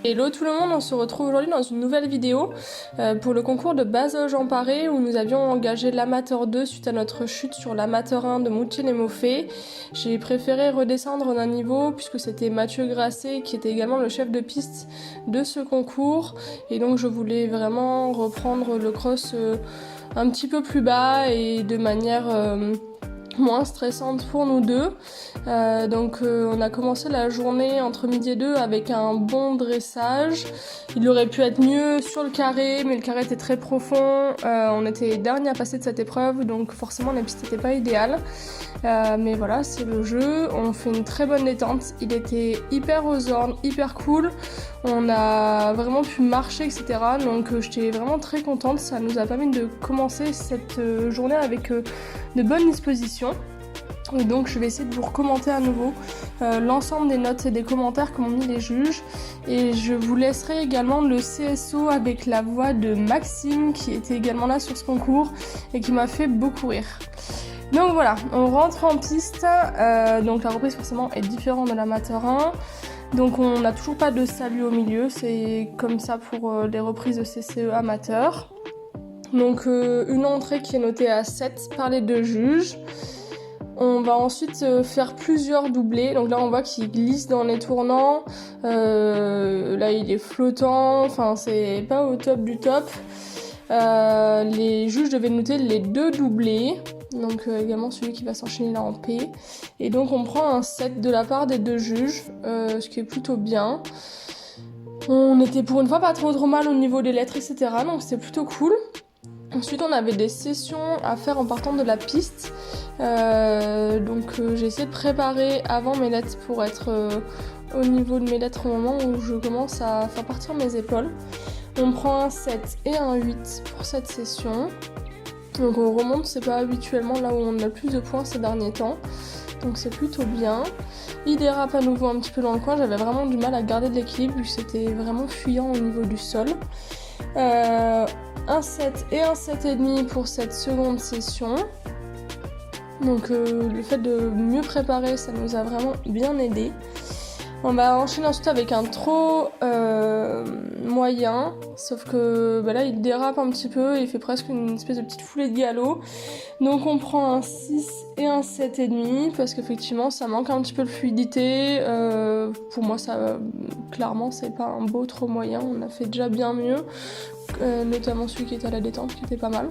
Hello tout le monde, on se retrouve aujourd'hui dans une nouvelle vidéo pour le concours de base Jean Paré où nous avions engagé l'amateur 2 suite à notre chute sur l'amateur 1 de Moutine et Moffet. J'ai préféré redescendre d'un niveau puisque c'était Mathieu Grasset qui était également le chef de piste de ce concours et donc je voulais vraiment reprendre le cross un petit peu plus bas et de manière moins stressante pour nous deux. On a commencé la journée entre midi et 2 avec un bon dressage. Il aurait pu être mieux sur le carré, mais le carré était très profond. On était dernier à passer de cette épreuve, donc forcément la piste n'était pas idéale. Mais voilà, c'est le jeu. On fait une très bonne détente. Il était hyper aux ordres, hyper cool. On a vraiment pu marcher, etc. Donc j'étais vraiment très contente. Ça nous a permis de commencer cette journée avec de bonnes dispositions. Et donc je vais essayer de vous recommenter à nouveau l'ensemble des notes et des commentaires que m'ont mis les juges. Et je vous laisserai également le CSO avec la voix de Maxime qui était également là sur ce concours et qui m'a fait beaucoup rire. Donc voilà, on rentre en piste, donc la reprise forcément est différente de l'amateur 1. Donc on n'a toujours pas de salut au milieu, c'est comme ça pour les reprises de CCE amateur. Donc une entrée qui est notée à 7 par les deux juges. On va ensuite faire plusieurs doublés, donc là on voit qu'il glisse dans les tournants, là il est flottant, enfin c'est pas au top du top. Les juges devaient noter les deux doublés, donc également celui qui va s'enchaîner là en P. Et donc on prend un 7 de la part des deux juges, ce qui est plutôt bien. On était pour une fois pas trop mal au niveau des lettres, etc. Donc c'était plutôt cool. Ensuite on avait des sessions à faire en partant de la piste. J'ai essayé de préparer avant mes lettres pour être au niveau de mes lettres au moment où je commence à faire partir mes épaules. On prend un 7 et un 8 pour cette session. Donc on remonte, c'est pas habituellement là où on a le plus de points ces derniers temps. Donc c'est plutôt bien. Il dérape à nouveau un petit peu dans le coin, j'avais vraiment du mal à garder de l'équilibre vu que c'était vraiment fuyant au niveau du sol. Un 7 et un 7,5 pour cette seconde session. Donc le fait de mieux préparer, ça nous a vraiment bien aidé. On va enchaîner ensuite avec un trop moyen, sauf que là il dérape un petit peu, il fait presque une espèce de petite foulée de galop. Donc on prend un 6 et un 7,5 parce qu'effectivement ça manque un petit peu de fluidité. Pour moi ça clairement c'est pas un beau trop moyen, on a fait déjà bien mieux, notamment celui qui était à la détente qui était pas mal.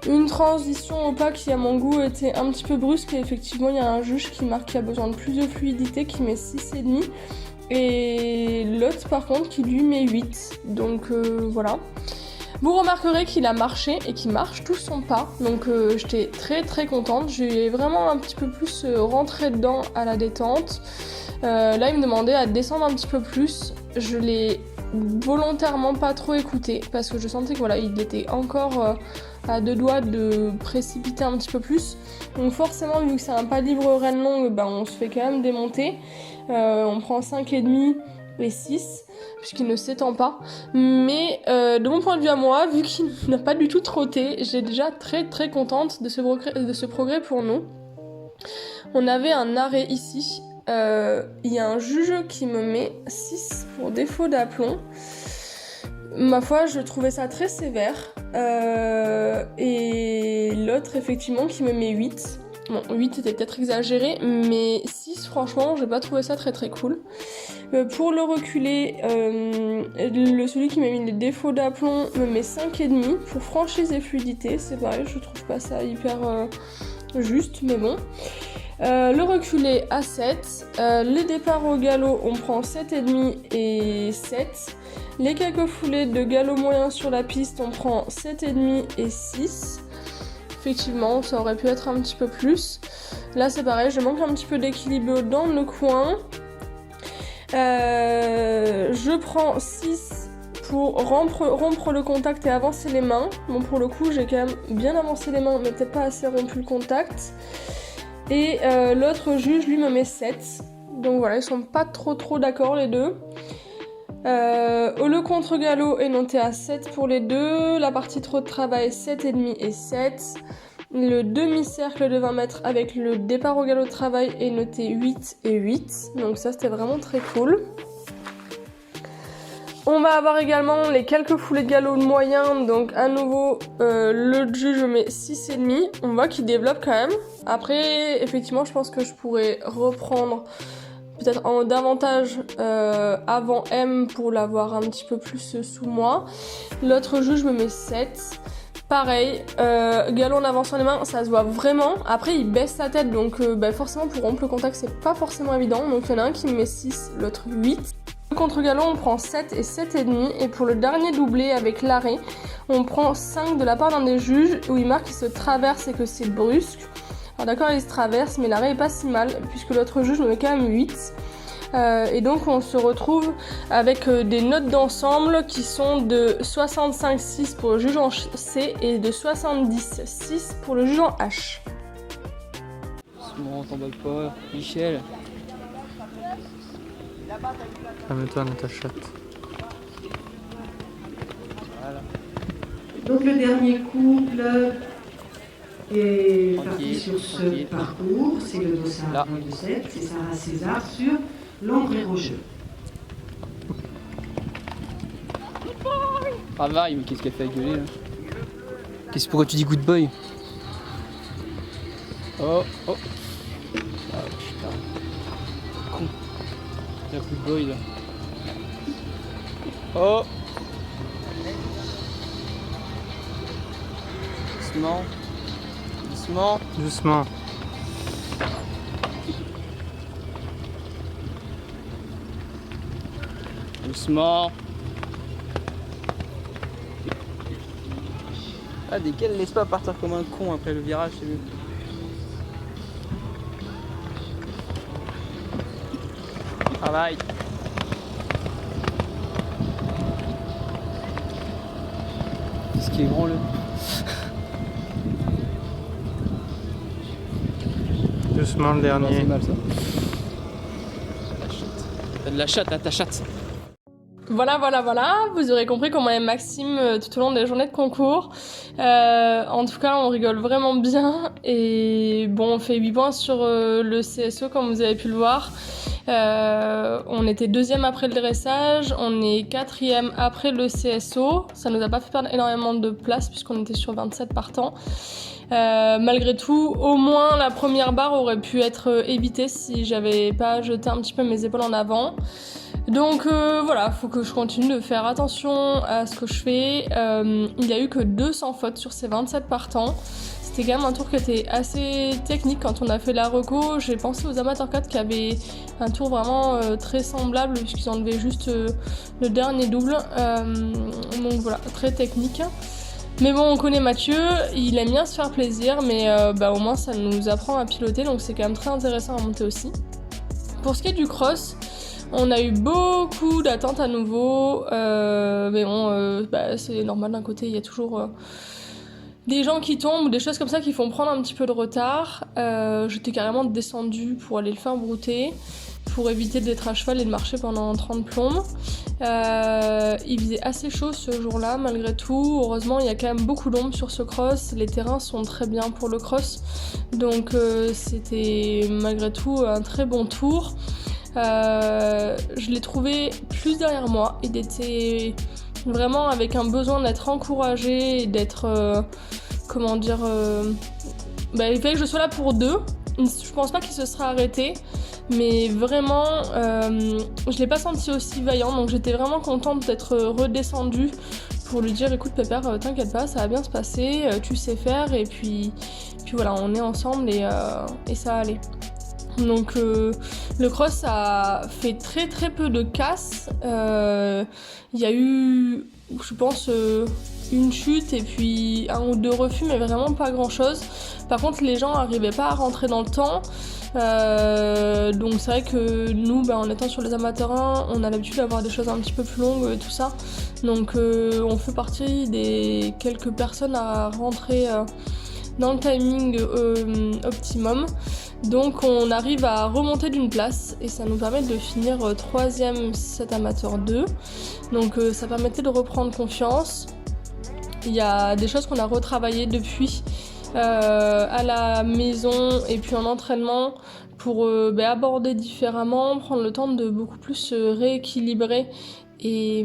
Une transition au pas qui à mon goût était un petit peu brusque et effectivement il y a un juge qui marque qu'il a besoin de plus de fluidité qui met 6,5 et l'autre par contre qui lui met 8. Donc voilà. Vous remarquerez qu'il a marché et qu'il marche tout son pas, donc j'étais très contente. J'ai vraiment un petit peu plus rentré dedans à la détente. Là il me demandait à descendre un petit peu plus, je l'ai volontairement pas trop écouté parce que je sentais que voilà il était encore à deux doigts de précipiter un petit peu plus. Donc forcément vu que c'est un pas libre reine longue, on se fait quand même démonter. On prend 5,5 et 6 puisqu'il ne s'étend pas. Mais de mon point de vue à moi, vu qu'il n'a pas du tout trotté, j'ai déjà très contente de ce progrès pour nous. On avait un arrêt ici. Il y a un juge qui me met 6 pour défaut d'aplomb. Ma foi, je trouvais ça très sévère. Et l'autre, effectivement, qui me met 8. Bon, 8 était peut-être exagéré, mais 6, franchement, j'ai pas trouvé ça très cool. Pour le reculer, celui qui m'a mis les défauts d'aplomb me met 5,5 pour franchise et fluidité. C'est pareil, je trouve pas ça hyper juste, mais bon. Le reculé à 7, les départs au galop on prend 7,5 et 7, les quelques foulées de galop moyen sur la piste on prend 7,5 et 6, effectivement ça aurait pu être un petit peu plus, là c'est pareil, je manque un petit peu d'équilibre dans le coin, je prends 6 pour rompre le contact et avancer les mains, bon pour le coup j'ai quand même bien avancé les mains mais peut-être pas assez rompu le contact. Et l'autre juge lui me met 7. Donc voilà, ils sont pas trop d'accord les deux. Le contre-galop est noté à 7 pour les deux. La partie trop de travail 7,5 et 7. Le demi-cercle de 20 mètres avec le départ au galop de travail est noté 8 et 8. Donc ça c'était vraiment très cool. On va avoir également les quelques foulées de galop de moyen, donc à nouveau le jus je mets 6,5, on voit qu'il développe quand même. Après effectivement je pense que je pourrais reprendre peut-être en davantage avant M pour l'avoir un petit peu plus sous moi. L'autre jus je me mets 7. Pareil, galop en avançant les mains, ça se voit vraiment. Après il baisse sa tête donc forcément pour rompre le contact c'est pas forcément évident. Donc il y en a un qui me met 6, l'autre 8. Contre galop on prend 7 et 7,5 et pour le dernier doublé avec l'arrêt on prend 5 de la part d'un des juges où il marque qu'il se traverse et que c'est brusque. Alors d'accord il se traverse mais l'arrêt est pas si mal puisque l'autre juge me met quand même 8 et donc on se retrouve avec des notes d'ensemble qui sont de 65,6 pour le juge en C et de 70,6 pour le juge en H. Bon, t'emballe pas, Michel. Calme-toi dans ta chatte. Voilà. Donc le dernier couple est Tranquille, parti sur ce tranquille. parcours, c'est le dossard Là. 127, c'est Sarah César sur l'ombre et Rocheux. Travaille, mais qu'est-ce qu'elle fait gueuler là? Pourquoi tu dis good boy? Oh, oh. Ah putain. Con. Il y a good boy là. Oh. Doucement. Doucement. Doucement. Doucement. Ah, desquels laisse pas partir comme un con après le virage, c'est vu. Travail. Qu'est-ce qui est grand là? Doucement le Non, dernier. c'est mal ça. T'as de la chatte à ta chatte. Voilà, vous aurez compris comment aime Maxime tout au long des journées de concours. En tout cas, on rigole vraiment bien. Et bon, on fait 8 points sur le CSO, comme vous avez pu le voir. On était 2e après le dressage, on est 4e après le CSO. Ça nous a pas fait perdre énormément de place puisqu'on était sur 27 partants. Malgré tout, au moins la première barre aurait pu être évitée si j'avais pas jeté un petit peu mes épaules en avant. Donc voilà, faut que je continue de faire attention à ce que je fais. Il n'y a eu que 200 fautes sur ces 27 partants. C'était quand même un tour qui était assez technique quand on a fait la reco. J'ai pensé aux amateurs 4 qui avaient un tour vraiment très semblable puisqu'ils enlevaient juste le dernier double. Donc voilà, très technique. Mais bon, on connaît Mathieu, il aime bien se faire plaisir, mais au moins ça nous apprend à piloter, donc c'est quand même très intéressant à monter aussi. Pour ce qui est du cross, on a eu beaucoup d'attentes à nouveau, mais bon, c'est normal d'un côté, il y a toujours des gens qui tombent ou des choses comme ça qui font prendre un petit peu de retard. J'étais carrément descendue pour aller le faire brouter, pour éviter d'être à cheval et de marcher pendant 30 plombes. Il faisait assez chaud ce jour-là malgré tout. Heureusement, il y a quand même beaucoup d'ombre sur ce cross. Les terrains sont très bien pour le cross. Donc c'était malgré tout un très bon tour. Je l'ai trouvé plus derrière moi. Il était vraiment avec un besoin d'être encouragé et d'être... il fallait que je sois là pour 2. Je pense pas qu'il se sera arrêté. Mais vraiment, je l'ai pas senti aussi vaillant, donc j'étais vraiment contente d'être redescendue pour lui dire écoute Pépère, t'inquiète pas, ça va bien se passer, tu sais faire, et puis voilà, on est ensemble et ça allait. Donc le cross a fait très très peu de casse. Il y a eu, je pense, une chute et puis 1 ou 2 refus, mais vraiment pas grand chose. Par contre, les gens n'arrivaient pas à rentrer dans le temps. Donc c'est vrai que nous, en étant sur les amateurs 1, on a l'habitude d'avoir des choses un petit peu plus longues et tout ça. Donc on fait partie des quelques personnes à rentrer dans le timing optimum. Donc on arrive à remonter d'une place et ça nous permet de finir 3e cet amateur 2. Donc ça permettait de reprendre confiance. Il y a des choses qu'on a retravaillées depuis à la maison et puis en entraînement pour aborder différemment, prendre le temps de beaucoup plus se rééquilibrer et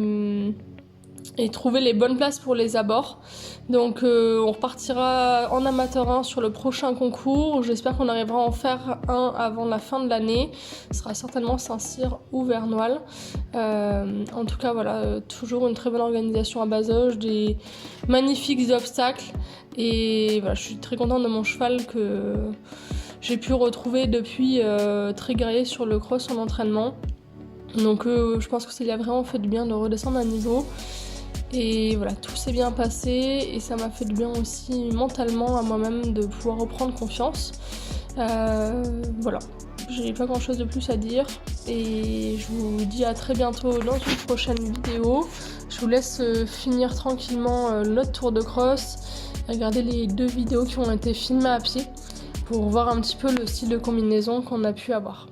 trouver les bonnes places pour les abords. Donc on repartira en amateur 1 sur le prochain concours. J'espère qu'on arrivera à en faire un avant la fin de l'année. Ce sera certainement Saint-Cyr ou Vernoual. En tout cas voilà, toujours une très bonne organisation à Bazoches, des magnifiques obstacles. Et voilà, je suis très contente de mon cheval que j'ai pu retrouver depuis très guerrier sur le cross en entraînement. Donc je pense que ça lui a vraiment fait du bien de redescendre à niveau. Et voilà, tout s'est bien passé et ça m'a fait du bien aussi mentalement à moi-même de pouvoir reprendre confiance. Voilà, j'ai pas grand chose de plus à dire et je vous dis à très bientôt dans une prochaine vidéo. Je vous laisse finir tranquillement notre tour de cross, regarder les 2 vidéos qui ont été filmées à pied pour voir un petit peu le style de combinaison qu'on a pu avoir.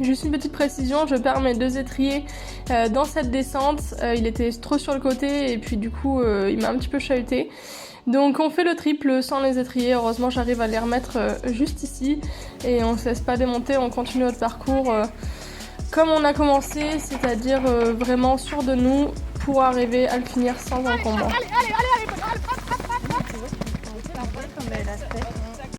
Juste une petite précision, je perds mes 2 étriers dans cette descente. Il était trop sur le côté et puis du coup il m'a un petit peu chahuté. Donc on fait le triple sans les étriers. Heureusement j'arrive à les remettre juste ici et on se laisse pas démonter, on continue notre parcours comme on a commencé, c'est-à-dire vraiment sûr de nous pour arriver à le finir sans encombrement. Allez, allez, allez, allez.